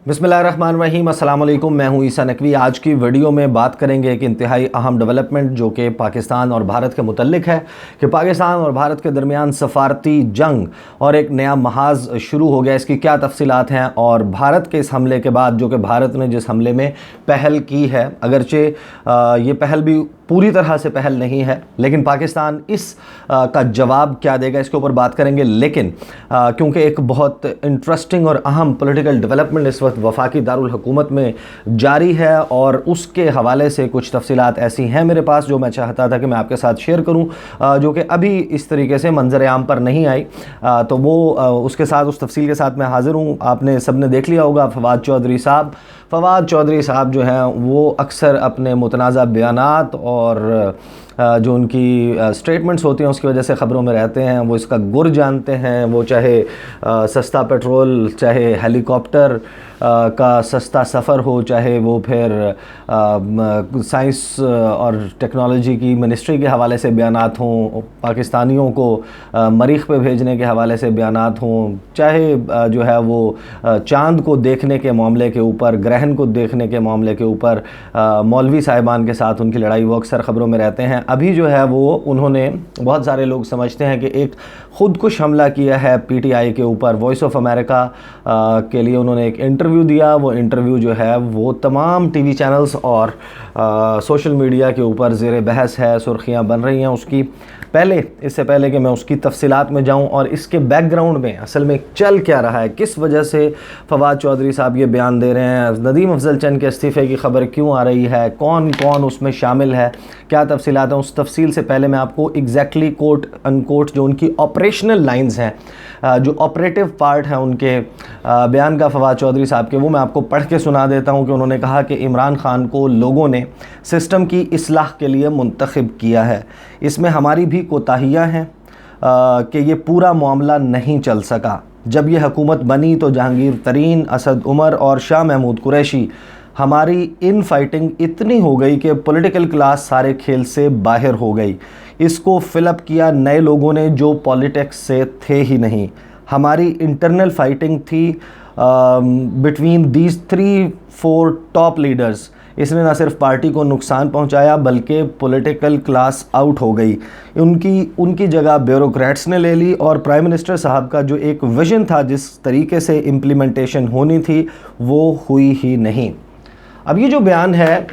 बिस्मिल्लाहिर्रहमानिर्रहीम, अस्सलाम वालेकुम। मैं हूं ईसा नकवी। आज की वीडियो में बात करेंगे एक इंतहाई अहम डेवलपमेंट जो कि पाकिस्तान और भारत के मुतल्लिक है कि पाकिस्तान और भारत के दरमियान सफ़ारती जंग और एक नया महाज शुरू हो गया। इसकी क्या तफसीलात हैं और भारत के इस हमले के बाद जो कि भारत ने जिस हमले में पहल की है, अगरचे ये पहल भी पूरी तरह से पहल नहीं है, लेकिन पाकिस्तान इस का जवाब क्या देगा, इसके ऊपर बात करेंगे। लेकिन क्योंकि एक बहुत इंटरेस्टिंग और अहम पॉलिटिकल डेवलपमेंट इस वक्त वफाकी दारुल हुकूमत में जारी है और उसके हवाले से कुछ तफसीलात ऐसी हैं मेरे पास जो मैं चाहता था कि मैं आपके साथ शेयर करूं, जो कि अभी इस तरीके से मंजर आम पर नहीं आई। तो वो उसके साथ उस तफसील के साथ मैं हाज़िर हूँ। आपने सब ने देख लिया होगा फवाद चौधरी साहब जो हैं वो अक्सर अपने मुतनाज़ा बयानात और जो उनकी स्टेटमेंट्स होती हैं उसकी वजह से ख़बरों में रहते हैं। वो इसका गुर जानते हैं, वो चाहे सस्ता पेट्रोल, चाहे हेलीकॉप्टर का सस्ता सफ़र हो, चाहे वो फिर साइंस और टेक्नोलॉजी की मिनिस्ट्री के हवाले से बयानात हों, पाकिस्तानियों को मरीख़ पे भेजने के हवाले से बयानात हों, चाहे जो है वो चाँद को देखने के मामले के ऊपर, ग्रहण को देखने के मामले के ऊपर मौलवी साहिबान के साथ उनकी लड़ाई, वो अक्सर ख़बरों में रहते हैं। अभी जो है वो उन्होंने, बहुत सारे लोग समझते हैं कि एक ख़ुदकुश हमला किया है पीटीआई के ऊपर। वॉइस ऑफ अमेरिका के लिए उन्होंने एक इंटरव्यू दिया। वो इंटरव्यू जो है वो तमाम टीवी चैनल्स और सोशल मीडिया के ऊपर ज़ेर बहस है, सुर्खियाँ बन रही हैं उसकी। इससे पहले कि मैं उसकी तफसीलात में जाऊं और इसके बैकग्राउंड में असल में चल क्या रहा है, किस वजह से फवाद चौधरी साहब ये बयान दे रहे हैं, नदीम अफजल चंद के इस्तीफ़े की ख़बर क्यों आ रही है, कौन कौन उसमें शामिल है, क्या तफसीलात हैं, उस तफसील से पहले मैं आपको एग्जैक्टली कोट अनकोट जो उनकी ऑपरेशनल लाइंस हैं, जो ऑपरेटिव पार्ट हैं उनके बयान का फवाद चौधरी साहब के, वो मैं आपको पढ़ के सुना देता हूँ कि उन्होंने कहा कि इमरान खान को लोगों ने सिस्टम की इस्लाह के लिए मुंतखब किया है। इसमें हमारी भी कोताहियाँ हैं कि ये पूरा मामला नहीं चल सका। जब ये हुकूमत बनी तो जहांगीर तरीन, असद उमर और शाह महमूद कुरैशी, हमारी इन फाइटिंग इतनी हो गई कि पॉलिटिकल क्लास सारे खेल से बाहर हो गई। इसको फिलअप किया नए लोगों ने जो पॉलिटिक्स से थे ही नहीं। हमारी इंटरनल फाइटिंग थी बिटवीन दीज 3-4 टॉप लीडर्स। इसने ना सिर्फ पार्टी को नुकसान पहुंचाया बल्कि पॉलिटिकल क्लास आउट हो गई। उनकी जगह ब्यूरोक्रेट्स ने ले ली और प्राइम मिनिस्टर साहब का जो एक विज़न था, जिस तरीके से इम्प्लीमेंटेशन होनी थी, वो हुई ही नहीं। अब ये जो बयान है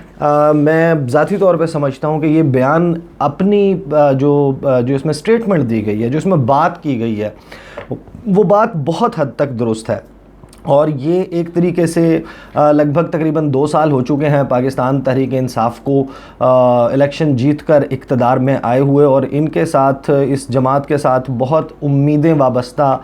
मैं ज़ाती तौर पे समझता हूँ कि ये बयान अपनी जो इसमें स्टेटमेंट दी गई है, जो इसमें बात की गई है, वो बात बहुत हद तक दुरुस्त है। और ये एक तरीके से लगभग तकरीबन 2 साल हो चुके हैं पाकिस्तान तहरीक इंसाफ को इलेक्शन जीत कर इक़्तिदार में आए हुए, और इनके साथ, इस जमात के साथ बहुत उम्मीदें वाबस्ता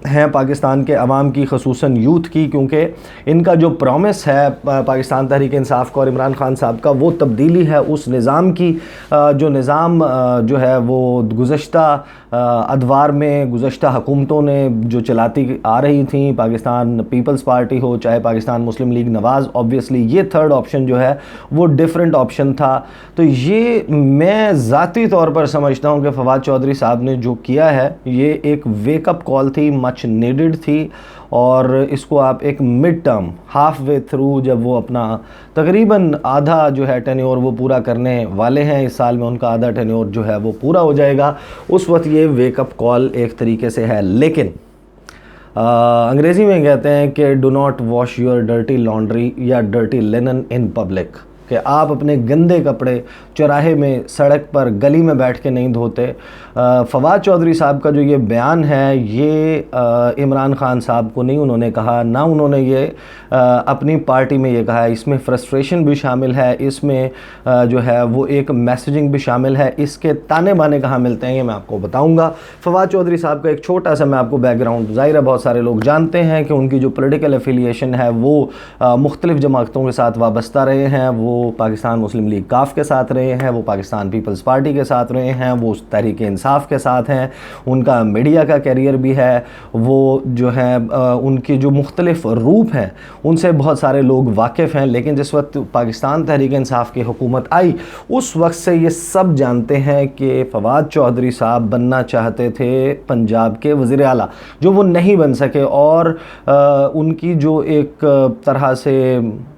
हैं पाकिस्तान के अवाम की, ख़ुसूसन यूथ की, क्योंकि इनका जो प्रॉमिस है पाकिस्तान तहरीक इंसाफ का और इमरान खान साहब का, वो तब्दीली है उस निज़ाम की जो निज़ाम जो है वो गुज़श्ता अदवार में गुज़श्ता हुकूमतों ने जो चलाती आ रही थी, पाकिस्तान पीपल्स पार्टी हो चाहे पाकिस्तान मुस्लिम लीग नवाज़, ऑब्वियसली ये थर्ड ऑप्शन जो है वो डिफरेंट ऑप्शन था। तो ये मैं ज़ाती तौर पर समझता हूँ कि फवाद चौधरी साहब ने जो किया है ये एक वेकअप कॉल थी, मच नीडेड थी, और इसको आप एक mid term, half way through, जब वो अपना तकरीबन आधा जो है टेन्योर वो पूरा करने वाले हैं, इस साल में उनका आधा टेन्योर जो है वो पूरा हो जाएगा, उस वक्त ये वेकअप कॉल एक तरीके से है। लेकिन अंग्रेज़ी में कहते हैं कि do not wash your dirty laundry या डर्टी लिनन इन पब्लिक, कि आप अपने गंदे कपड़े चौराहे में, सड़क पर, गली में बैठ के नहीं धोते। फवाद चौधरी साहब का जो ये बयान है ये इमरान खान साहब को नहीं उन्होंने कहा, ना उन्होंने ये अपनी पार्टी में ये कहा है। इसमें फ्रस्ट्रेशन भी शामिल है, इसमें जो है वो एक मैसेजिंग भी शामिल है। इसके ताने बाने कहाँ मिलते हैं ये मैं आपको बताऊँगा। फवाद चौधरी साहब का एक छोटा सा मैं आपको बैकग्राउंड, ज़ाहिर है बहुत सारे लोग जानते हैं कि उनकी जो पॉलिटिकल एफिलिएशन है वो मुख्तलिफ़ जमातों के साथ वाबस्ता रहे हैं। वो वो पाकिस्तान मुस्लिम लीग काफ के साथ रहे हैं, वो पाकिस्तान पीपल्स पार्टी के साथ रहे हैं, वो तहरीक इंसाफ के साथ हैं, उनका मीडिया का कैरियर भी है, वो जो है उनकी जो मुख्तलिफ रूप हैं उनसे बहुत सारे लोग वाकिफ़ हैं। लेकिन जिस वक्त पाकिस्तान तहरीक इंसाफ की हुकूमत आई उस वक्त से ये सब जानते हैं कि फवाद चौधरी साहब बनना चाहते थे पंजाब के वज़ीर आला, जो वो नहीं बन सके। और उनकी जो एक तरह से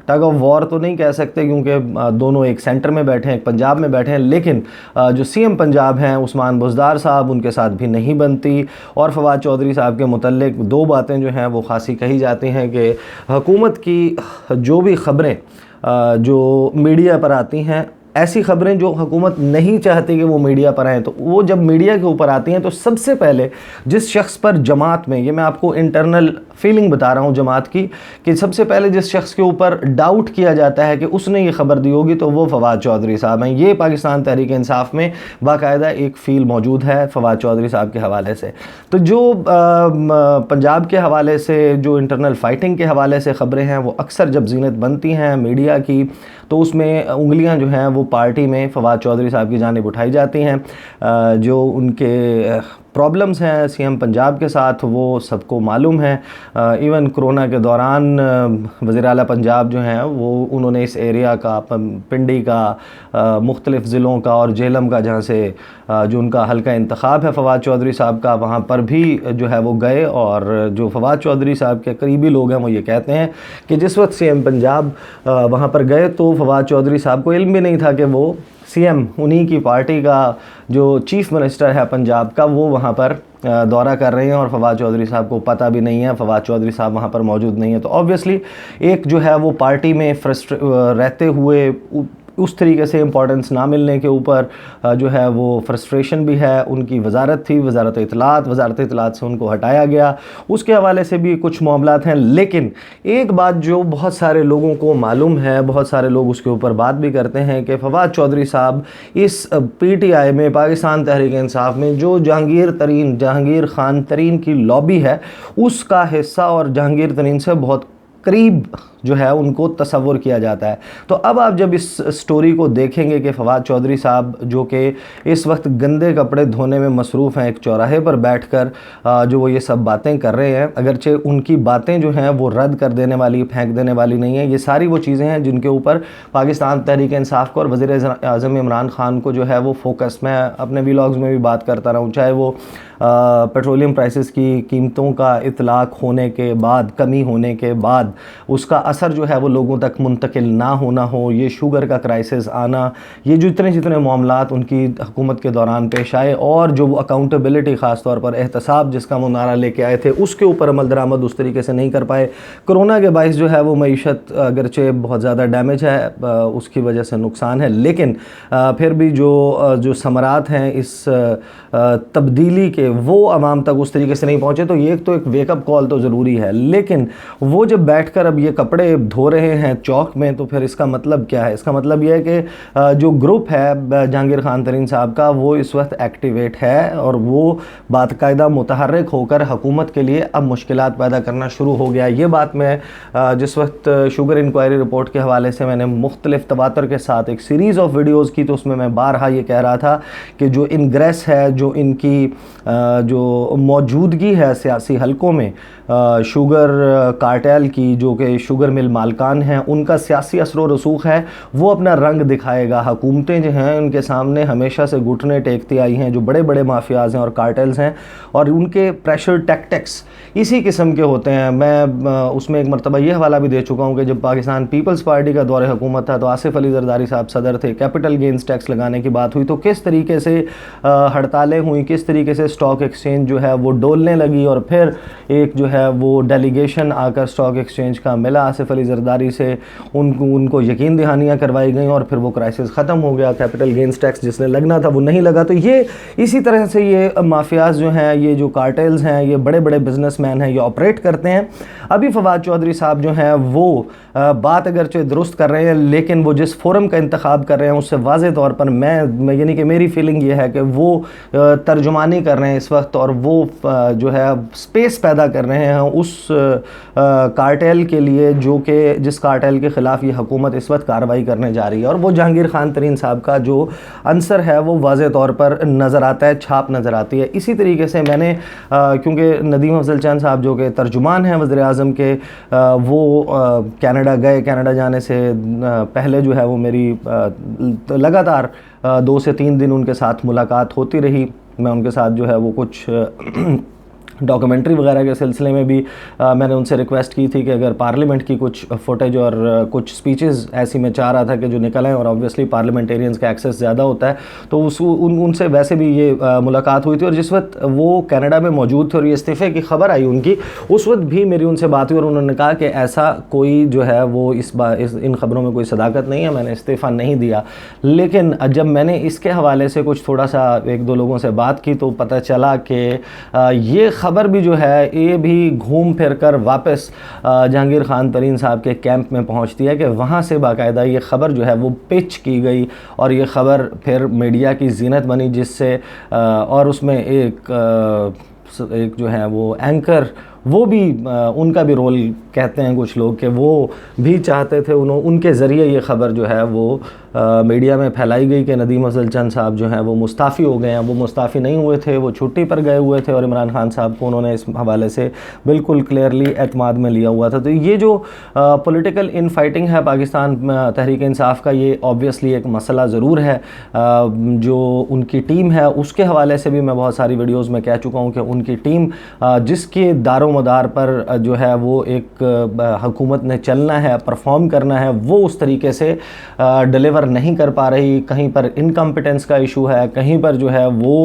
टग ऑफ वॉर तो नहीं कह सकते क्योंकि दोनों एक सेंटर में बैठे हैं, एक पंजाब में बैठे हैं, लेकिन जो सीएम पंजाब हैं उस्मान बुज़दार साहब, उनके साथ भी नहीं बनती। और फवाद चौधरी साहब के मुतल्लिक दो बातें जो हैं वो खासी कही जाती हैं कि हुकूमत की जो भी ख़बरें जो मीडिया पर आती हैं, ऐसी ख़बरें जो हुकूमत नहीं चाहती कि वो मीडिया पर आएँ, तो वो जब मीडिया के ऊपर आती हैं तो सबसे पहले जिस शख्स पर जमात में, ये मैं आपको इंटरनल फीलिंग बता रहा हूँ जमात की, कि सबसे पहले जिस शख्स के ऊपर डाउट किया जाता है कि उसने ये ख़बर दी होगी तो वो फवाद चौधरी साहब हैं। ये पाकिस्तान तहरीक इंसाफ में बाकायदा एक फ़ील मौजूद है फवाद चौधरी साहब के हवाले से। तो जो पंजाब के हवाले से, जो इंटरनल फ़ाइटिंग के हवाले से ख़बरें हैं वो अक्सर जब ज़ीनत बनती हैं मीडिया की तो उसमें उंगलियां जो हैं वो पार्टी में फवाद चौधरी साहब की जानिब उठाई जाती हैं। जो उनके प्रॉब्लम्स हैं सीएम पंजाब के साथ वो सबको मालूम है। इवन कोरोना के दौरान वज़ीर आला पंजाब जो हैं वो उन्होंने इस एरिया का, पिंडी का, मुख्तलिफ़ ज़िलों का और जेलम का, जहाँ से जो उनका हल्का इंतखाब है फवाद चौधरी साहब का, वहाँ पर भी जो है वो गए। और जो फवाद चौधरी साहब के करीबी लोग हैं वो ये कहते हैं कि जिस वक्त सीएम पंजाब वहाँ पर गए तो फवाद चौधरी साहब को इल्म भी नहीं था कि वो सीएम, उन्हीं की पार्टी का जो चीफ़ मिनिस्टर है पंजाब का, वो वहाँ पर दौरा कर रहे हैं और फवाद चौधरी साहब को पता भी नहीं है, फवाद चौधरी साहब वहाँ पर मौजूद नहीं है। तो ऑब्वियसली एक जो है वो पार्टी में रहते हुए उस तरीके से इम्पोर्टेंस ना मिलने के ऊपर जो है वो फ्रस्ट्रेशन भी है। उनकी वजारत थी, वजारत इत्तलात से उनको हटाया गया, उसके हवाले से भी कुछ मामलात हैं। लेकिन एक बात जो बहुत सारे लोगों को मालूम है, बहुत सारे लोग उसके ऊपर बात भी करते हैं कि फवाद चौधरी साहब इस पीटीआई में, पाकिस्तान तहरीक इंसाफ में जो जहांगीर खान तरीन की लॉबी है उसका हिस्सा और जहांगीर तरीन से बहुत करीब जो है उनको तसव्वुर किया जाता है। तो अब आप जब इस स्टोरी को देखेंगे कि फवाद चौधरी साहब जो कि इस वक्त गंदे कपड़े धोने में मसरूफ़ हैं, एक चौराहे पर बैठकर जो वो ये सब बातें कर रहे हैं, अगरचे उनकी बातें जो हैं वो रद्द कर देने वाली, फेंक देने वाली नहीं है। ये सारी वो चीज़ें हैं जिनके ऊपर पाकिस्तान तहरीक इंसाफ को और वज़ीर-ए-आज़म इमरान ख़ान को जो है वो फोकस, मैं अपने व्लॉग्स में भी बात करता रहा हूँ, चाहे वो पेट्रोलियम प्राइसेस की कीमतों का इतलाक़ होने के बाद, कमी होने के बाद उसका असर जो है वो लोगों तक मुंतकिल ना होना हो, ये शुगर का क्राइसिस आना, ये जो जितने मामलात उनकी हुकूमत के दौरान पेश आए और जो अकाउंटेबिलिटी ख़ास तौर पर एहतसाब जिसका वो नारा लेके आए थे उसके ऊपर अमल दरामद उस तरीके से नहीं कर पाए। कोरोना के बाइस जो है वो मईशत अगरचे बहुत ज़्यादा डैमेज है, उसकी वजह से नुकसान है, लेकिन फिर भी जो समरात हैं इस तब्दीली के वो आवाम तक उस तरीके से नहीं पहुँचे। तो ये एक वेकअप कॉल तो ज़रूरी है। लेकिन वो जब बैठकर अब ये कपड़े धो रहे हैं चौक में, तो फिर इसका मतलब क्या है? इसका मतलब यह है कि जो ग्रुप है जहांगीर खान तरीन साहब का वो इस वक्त एक्टिवेट है और वो बाकायदा मुतहर्रिक होकर हुकूमत के लिए अब मुश्किलात पैदा करना शुरू हो गया। ये बात मैं जिस वक्त शुगर इंक्वायरी रिपोर्ट के हवाले से मैंने मुख्तलिफ तवातर के साथ एक सीरीज़ ऑफ वीडियोज़ की, तो उसमें मैं बारहा ये कह रहा था कि जो इनग्रेस है, जो इनकी जो मौजूदगी है सियासी हलकों में शुगर कार्टेल की, जो कि शुगर मिल मालकान हैं, उनका सियासी असर व रसूख है, वो अपना रंग दिखाएगा। हुकूमतें जो हैं उनके सामने हमेशा से घुटने टेकती आई हैं, जो बड़े बड़े माफियाज़ हैं और कार्टेल्स हैं, और उनके प्रेशर टैक्टिक्स इसी किस्म के होते हैं। मैं उसमें एक मरतबा ये हवाला भी दे चुका हूँ कि जब पाकिस्तान पीपल्स पार्टी का दौरे हुकूमत था तो आसिफ अली जरदारी साहब सदर थे, कैपिटल गेंस टैक्स लगाने की बात हुई तो किस तरीके से हड़तालें हुई, किस तरीके से स्टॉक एक्सचेंज जो है वो डोलने लगी, और फिर एक जो है वो डेलीगेशन आकर स्टॉक एक्सचेंज का मिला आसिफ अली जरदारी से, उनको यकीन दहानियाँ करवाई गई और फिर वो क्राइसिस ख़त्म हो गया। कैपिटल गेंस टैक्स जिसने लगना था वो नहीं लगा। तो ये इसी तरह से ये माफियाज जो हैं, ये जो कार्टेल्स हैं, ये बड़े बड़े बिजनेसमैन हैं, ये ऑपरेट करते हैं। अभी फवाद चौधरी साहब जो हैं वो बात अगरचे दुरुस्त कर रहे हैं, लेकिन वो जिस फोरम का इंतखाब कर रहे हैं उससे वाज़े तौर पर मैं यानी कि मेरी फीलिंग ये है कि वो तर्जुमानी कर रहे हैं इस वक्त, और वो जो है स्पेस पैदा कर रहे हैं उस कार्टेल के लिए जिस कार्टेल के ख़िलाफ़ ये हुकूमत इस वक्त कार्रवाई करने जा रही है। और वो जहांगीर खान तरीन साहब का जो अंसर है वो वाज़े तौर पर नज़र आता है, छाप नज़र आती है। इसी तरीके से मैंने क्योंकि नदीम अफजल चंद साहब जो कि तर्जुमान हैं वज़ीर आज़म के, वो कनाडा गए। कनाडा जाने से पहले जो है वो मेरी लगातार 2 से 3 दिन उनके साथ मुलाकात होती रही। मैं उनके साथ जो है वो कुछ डॉक्यूमेंट्री वगैरह के सिलसिले में भी मैंने उनसे रिक्वेस्ट की थी कि अगर पार्लियामेंट की कुछ फुटेज और कुछ स्पीचेस ऐसी मैं चाह रहा था कि जो निकल आएँ, और ऑब्वियसली पार्लियामेंटेरियंस का एक्सेस ज़्यादा होता है, तो उनसे वैसे भी ये मुलाकात हुई थी। और जिस वक्त वो कनाडा में मौजूद थे और ये इस्तीफ़े की ख़बर आई उनकी, उस वक्त भी मेरी उनसे बात हुई और उन्होंने कहा कि ऐसा कोई जो है वो इन ख़बरों में कोई सदाकत नहीं है, मैंने इस्तीफ़ा नहीं दिया। लेकिन जब मैंने इसके हवाले से कुछ थोड़ा सा 1-2 लोगों से बात की तो पता चला कि ये खबर भी जो है ये भी घूम फिर कर वापस जहांगीर खान तरीन साहब के कैंप में पहुंचती है, कि वहाँ से बाकायदा ये ख़बर जो है वो पिच की गई और ये ख़बर फिर मीडिया की ज़ीनत बनी, जिससे और उसमें एक जो है वो एंकर, वो भी उनका भी रोल कहते हैं कुछ लोग कि वो भी चाहते थे उनके ज़रिए ये ख़बर जो है वो मीडिया में फैलाई गई कि नदीम अफजल चंद साहब जो हैं वो मुस्ताफ़ी हो गए हैं। वो मुस्ताफ़ी नहीं हुए थे, वो छुट्टी पर गए हुए थे और इमरान खान साहब को उन्होंने इस हवाले से बिल्कुल क्लियरली एतमाद में लिया हुआ था। तो ये जो पॉलिटिकल इन फाइटिंग है पाकिस्तान तहरीक इंसाफ का, ये ऑब्वियसली एक मसला ज़रूर है। जो उनकी टीम है उसके हवाले से भी मैं बहुत सारी वीडियोज़ में कह चुका हूँ कि उनकी टीम जिसके दारोमदार पर जो है वो एक हुकूमत ने चलना है, परफॉर्म करना है, वो उस तरीके से डिलीवर नहीं कर पा रही। कहीं पर इनकम्पिटेंस का इशू है, कहीं पर जो है वो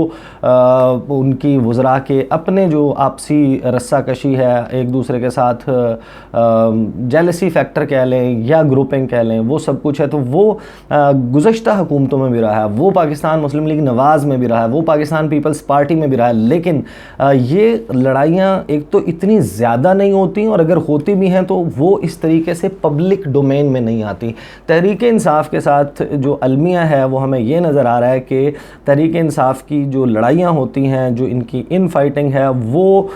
उनकी वज़रा के अपने जो आपसी रस्साकशी है, एक दूसरे के साथ जेलसी फैक्टर कह लें या ग्रुपिंग कह लें, वो सब कुछ है। तो वो गुज़श्ता हुकूमतों में भी रहा है, वो पाकिस्तान मुस्लिम लीग नवाज़ में भी रहा है, वो पाकिस्तान पीपल्स पार्टी में भी रहा है। लेकिन ये लड़ाइयाँ एक तो इतनी ज़्यादा नहीं होती, और अगर होती भी हैं तो वो इस तरीके से पब्लिक डोमेन में नहीं आती। तहरीक इंसाफ के साथ जो अलमिया है वो हमें ये नज़र आ रहा है कि तहरीक इंसाफ की जो लड़ाइयाँ होती हैं, जो इनकी इन फाइटिंग है, वो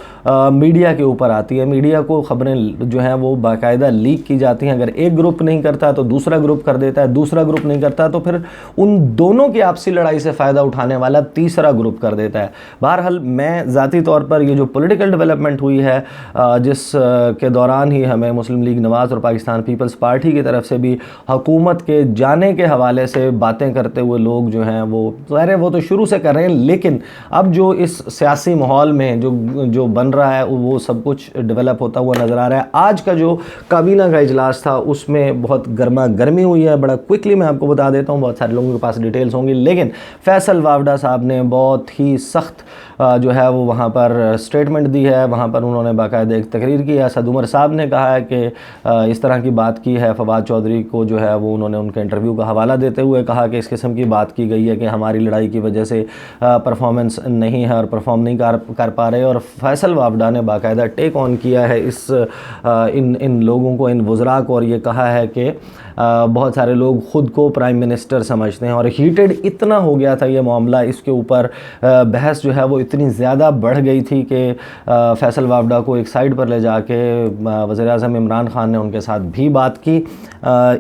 मीडिया के ऊपर आती है। मीडिया को ख़बरें जो हैं वो बाकायदा लीक की जाती हैं। अगर एक ग्रुप नहीं करता तो दूसरा ग्रुप कर देता है, दूसरा ग्रुप नहीं करता तो फिर उन दोनों की आपसी लड़ाई से फ़ायदा उठाने वाला तीसरा ग्रुप कर देता है। बहरहाल मैं ज़ाती तौर पर ये जो पॉलिटिकल डेवलपमेंट हुई है, जिस के दौरान ही हमें मुस्लिम लीग नवाज़ और पाकिस्तान पीपल्स पार्टी की तरफ से भी हुकूमत के जाने के हवाले से बातें करते हुए लोग जो हैं वो ज़ाहिर है वो तो शुरू से कर रहे हैं, लेकिन अब जो इस सियासी माहौल में जो बन रहा है वो सब कुछ डेवलप होता हुआ नज़र आ रहा है। आज का जो काबीना का इजलास था उसमें बहुत गर्मा गर्मी हुई है। बड़ा क्विकली मैं आपको बता देता हूँ, बहुत सारे लोगों के पास डिटेल्स होंगी, लेकिन फैसल वावडा साहब ने बहुत ही सख्त जो है वो वहाँ पर स्टेटमेंट दी है। वहाँ पर उन्होंने बाकायदा एक तकरीर की है। असद उमर साहब ने कहा है कि इस तरह की बात की है। फवाद चौधरी को जो है वो उन्होंने उनके इंटरव्यू का हवाला देते हुए कहा कि इस किस्म की बात की गई है कि हमारी लड़ाई की वजह से परफॉर्मेंस नहीं है और परफॉर्म नहीं कर पा रहे। और फैसल वावडा ने बाकायदा टेक ऑन किया है इन लोगों को, इन वज़रा को, और ये कहा है कि बहुत सारे लोग ख़ुद को प्राइम मिनिस्टर समझते हैं। और हीटेड इतना हो गया था ये मामला, इसके ऊपर बहस जो है वो इतनी ज़्यादा बढ़ गई थी कि फैसल वावडा को एक साइड पर ले जाके वज़ीर-ए-आज़म इमरान खान ने उनके साथ भी बात की।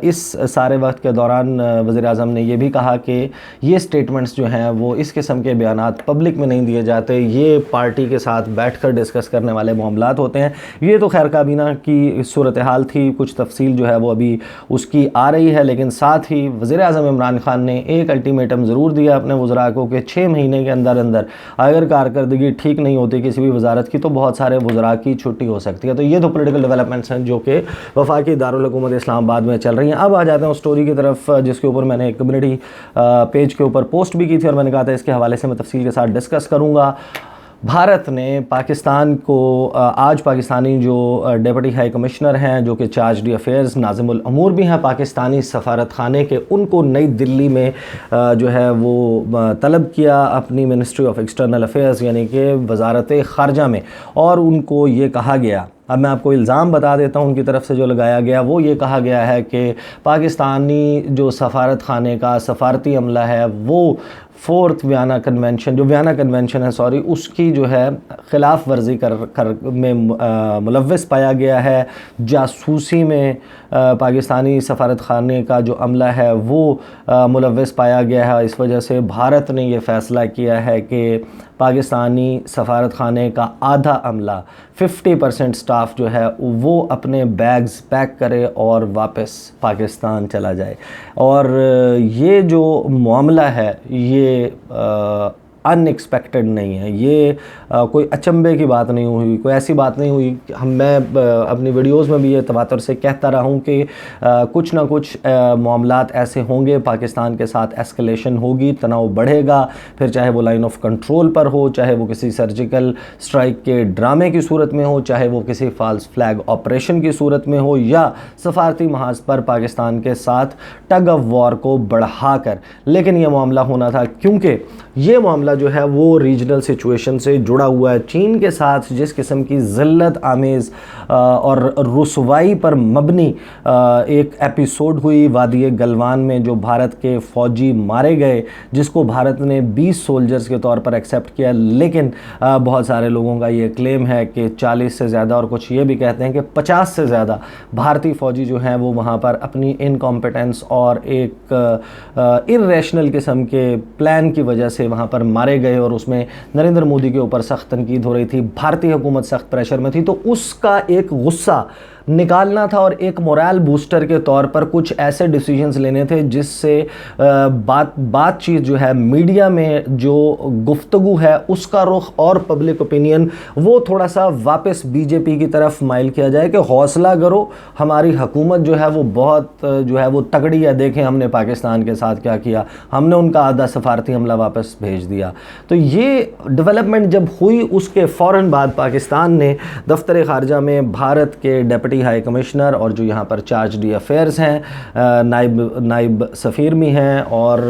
इस सारे वक्त के दौरान वज़ीर-ए-आज़म ने यह भी कहा कि ये स्टेटमेंट्स जो हैं वो इस किस्म के बयानात पब्लिक में नहीं दिए जाते, ये पार्टी के साथ बैठकर डिस्कस करने वाले मामलात होते हैं। ये तो खैर काबीना की सूरत हाल थी, कुछ तफसील जो है वो अभी उसकी आ रही है, लेकिन साथ ही वज़ीर-ए-आज़म इमरान खान ने एक अल्टीमेटम ज़रूर दिया अपने वज़रा को कि 6 महीने के अंदर अंदर अगर कारकर्दगी ठीक नहीं होती किसी भी वजारत की तो बहुत सारे वज़रा की छुट्टी हो सकती है। तो ये तो पॉलिटिकल डेवलपमेंट्स हैं जो कि वफाकी दारुल हुकूमत इस्लामाबाद में चल रही हैं। अब आ जाते हैं उस स्टोरी की तरफ जिसके ऊपर मैंने एक कम्युनिटी पेज के ऊपर पोस्ट भी की थी और मैंने कहा था इसके हवाले से मैं तफसील के साथ डिस्कस करूँगा। भारत ने पाकिस्तान को आज पाकिस्तानी जो डिप्टी हाई कमिश्नर हैं जो कि चार्ज डी अफेयर्स नाज़िमुल अमूर भी हैं पाकिस्तानी सफारत खाने के, उनको नई दिल्ली में जो है वो तलब किया अपनी मिनिस्ट्री ऑफ एक्सटर्नल अफेयर्स यानी कि वजारत ख़ारजा में, और उनको ये कहा गया अब मैं आपको इल्ज़ाम बता देता हूँ उनकी तरफ से जो लगाया गया, वो ये कहा गया है कि पाकिस्तानी जो सफारत खाने का सफारती अमला है वो फोर्थ वियना कन्वेंशन, जो वियना कन्वेंशन है सॉरी, उसकी जो है ख़िलाफ़ वर्जी कर में मुलव्वस पाया गया है। जासूसी में पाकिस्तानी सफारत खाने का जो अमला है वो मुलव्वस पाया गया है। इस वजह से भारत ने ये फ़ैसला किया है कि पाकिस्तानी सफारत खाने का आधा अमला 50% स्टाफ जो है वो अपने बैग्स पैक करे और वापस पाकिस्तान चला जाए। और ये जो मामला है ये अनएक्सपेक्टेड नहीं है, ये कोई अचंभे की बात नहीं हुई, कोई ऐसी बात नहीं हुई। मैं अपनी वीडियोस में भी ये तवातर से कहता रहा हूँ कि कुछ ना कुछ मामलात ऐसे होंगे, पाकिस्तान के साथ एस्केलेशन होगी, तनाव बढ़ेगा, फिर चाहे वो लाइन ऑफ कंट्रोल पर हो, चाहे वो किसी सर्जिकल स्ट्राइक के ड्रामे की सूरत में हो, चाहे वो किसी फाल्स फ्लैग ऑपरेशन की सूरत में हो, या सफारती महाज पर पाकिस्तान के साथ टग ऑफ वॉर को बढ़ाकर। लेकिन ये मामला होना था क्योंकि ये मामला जो है वो रीजनल सिचुएशन से जुड़ा हुआ है। चीन के साथ जिस किस्म की ज़िल्लत आमेज़ और रुसवाई पर मबनी एक एपिसोड हुई वादी गलवान में, जो भारत के फ़ौजी मारे गए, जिसको भारत ने 20 सोल्जर्स के तौर पर एक्सेप्ट किया, लेकिन बहुत सारे लोगों का ये क्लेम है कि 40 से ज़्यादा और कुछ ये भी कहते हैं कि 50 से ज़्यादा भारतीय फ़ौजी जो हैं वो वहाँ पर अपनी इनकॉम्पिटेंस और एक इर्रेशनल किस्म के प्लान की वजह से वहाँ पर मारे गए। और उसमें नरेंद्र मोदी के ऊपर सख्त तनकीद हो रही थी, भारतीय हुकूमत सख्त प्रेशर में थी, तो उसका एक गुस्सा निकालना था और एक मोरल बूस्टर के तौर पर कुछ ऐसे डिसीजंस लेने थे जिससे बातचीत जो है, मीडिया में जो गुफ्तगू है उसका रुख और पब्लिक ओपिनियन वो थोड़ा सा वापस बीजेपी की तरफ माइल किया जाए कि हौसला करो, हमारी हुकूमत जो है वो बहुत जो है वो तगड़ी है, देखें हमने पाकिस्तान के साथ क्या किया, हमने उनका आधा सफारती हमला वापस भेज दिया। तो ये डेवलपमेंट जब हुई उसके फ़ौरन बाद पाकिस्तान ने दफ्तर ख़ारजा में भारत के डिप्टी हाई कमिश्नर और जो यहाँ पर चार्ज डी अफेयर्स हैं, नाइब सफ़ीर भी हैं और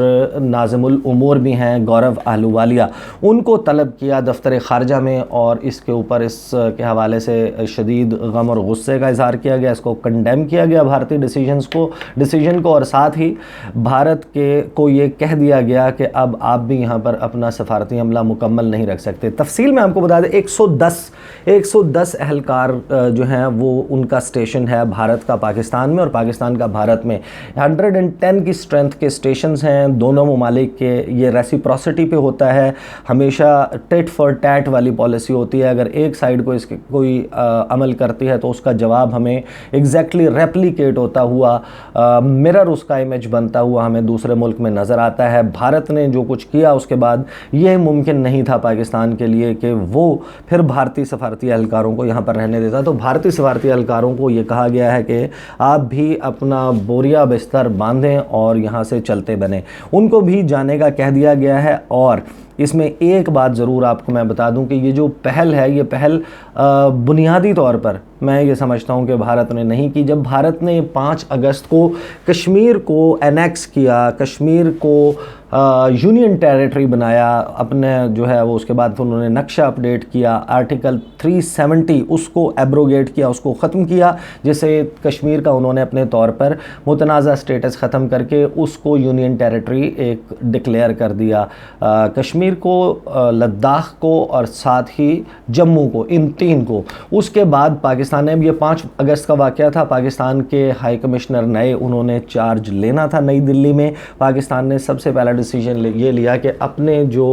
नाज़िमुल उमूर भी हैं, गौरव आहलूवालिया, उनको तलब किया दफ्तर ख़ारजा में और इसके ऊपर इसके हवाले से शदीद गम और गुस्से का इज़हार किया गया, इसको कंडेम किया गया भारतीय डिसीजन को और साथ ही भारत के को ये कह दिया गया कि अब आप भी यहाँ पर अपना सफारती हमला मुकम्मल नहीं रख सकते। तफसील में आपको बता दें 110 अहलकार जो हैं वो उनका स्टेशन है भारत का पाकिस्तान में और पाकिस्तान का भारत में। 110 की स्ट्रेंथ के स्टेशंस हैं दोनों ममालिक के। ये रेसिप्रोसिटी पे होता है, हमेशा टिट फॉर टैट वाली पॉलिसी होती है। अगर एक साइड को इसके कोई अमल करती है तो उसका जवाब हमें एग्जैक्टली रेप्लिकेट होता हुआ, मिरर उसका इमेज बनता हुआ हमें दूसरे मुल्क में नज़र आता है। भारत ने जो कुछ किया उसके बाद यह मुमकिन नहीं था पाकिस्तान के लिए कि वो फिर भारतीय सफारती एहलकारों को यहाँ पर रहने देता। तो भारतीय सफारती एहलकारों को ये कहा गया है कि आप भी अपना बोरिया बिस्तर बांधें और यहाँ से चलते बने, उनको भी जाने का कह दिया गया है। और इसमें एक बात ज़रूर आपको मैं बता दूं कि ये जो पहल है, ये पहल बुनियादी तौर पर मैं ये समझता हूं कि भारत ने नहीं की। जब भारत ने 5 अगस्त को कश्मीर को एनेक्स किया, कश्मीर को यूनियन टेरिटरी बनाया अपने जो है वो, उसके बाद उन्होंने नक्शा अपडेट किया, आर्टिकल 370 उसको एब्रोगेट किया, उसको ख़त्म किया, जिससे कश्मीर का उन्होंने अपने तौर पर मुतनाज़ा स्टेटस ख़त्म करके उसको यूनियन टेरिटरी एक डिक्लेयर कर दिया। कश्मीर को, लद्दाख को और साथ ही जम्मू को, इन 3 को। उसके बाद पाकिस्तान ने, ये 5 अगस्त का वाक़या था, पाकिस्तान के हाई कमिश्नर नए, उन्होंने चार्ज लेना था नई दिल्ली में। पाकिस्तान ने सबसे पहला डिसीजन ये लिया कि अपने जो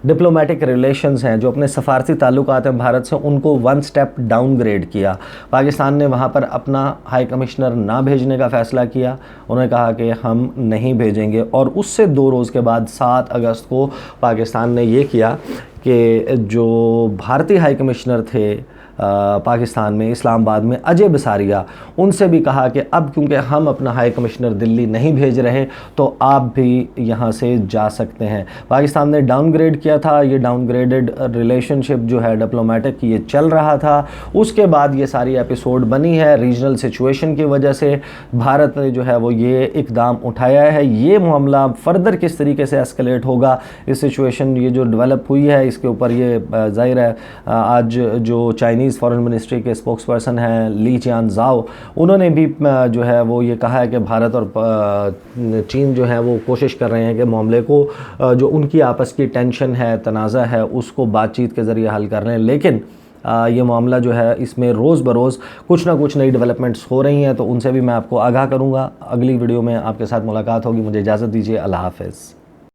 डिप्लोमेटिक रिलेशंस हैं, जो अपने सफारती ताल्लुकात हैं भारत से, उनको 1 स्टेप डाउनग्रेड किया। पाकिस्तान ने वहाँ पर अपना हाई कमिश्नर ना भेजने का फ़ैसला किया, उन्होंने कहा कि हम नहीं भेजेंगे। और उससे 2 रोज़ के बाद 7 अगस्त को पाकिस्तान ने ये किया कि जो भारतीय हाई कमिश्नर थे पाकिस्तान में, इस्लामाबाद में, अजय बिसारिया, उनसे भी कहा कि अब क्योंकि हम अपना हाई कमिश्नर दिल्ली नहीं भेज रहे तो आप भी यहाँ से जा सकते हैं। पाकिस्तान ने डाउनग्रेड किया था। ये डाउनग्रेडेड रिलेशनशिप जो है डिप्लोमेटिक, ये चल रहा था। उसके बाद ये सारी एपिसोड बनी है रीजनल सिचुएशन की वजह से। भारत ने जो है वो ये इकदाम उठाया है। ये मामला फ़र्दर किस तरीके से एस्केलेट होगा, इस सिचुएशन ये जो डेवलप हुई है इसके ऊपर ये ज़ाहिर है आज जो चाइनीज़ चाइनीज़ फॉरेन मिनिस्ट्री के स्पोक्स पर्सन हैं ली चियान ज़ाओ, उन्होंने भी जो है वो ये कहा है कि भारत और चीन जो है वो कोशिश कर रहे हैं कि मामले को जो उनकी आपस की टेंशन है, तनाज़ा है, उसको बातचीत के ज़रिए हल कर लें। लेकिन ये मामला जो है इसमें रोज़ बरोज़ कुछ ना कुछ नई डेवलपमेंट्स हो रही हैं, तो उनसे भी मैं आपको आगाह करूँगा। अगली वीडियो में आपके साथ मुलाकात होगी। मुझे इजाज़त दीजिए। अल्लाह हाफ़िज़।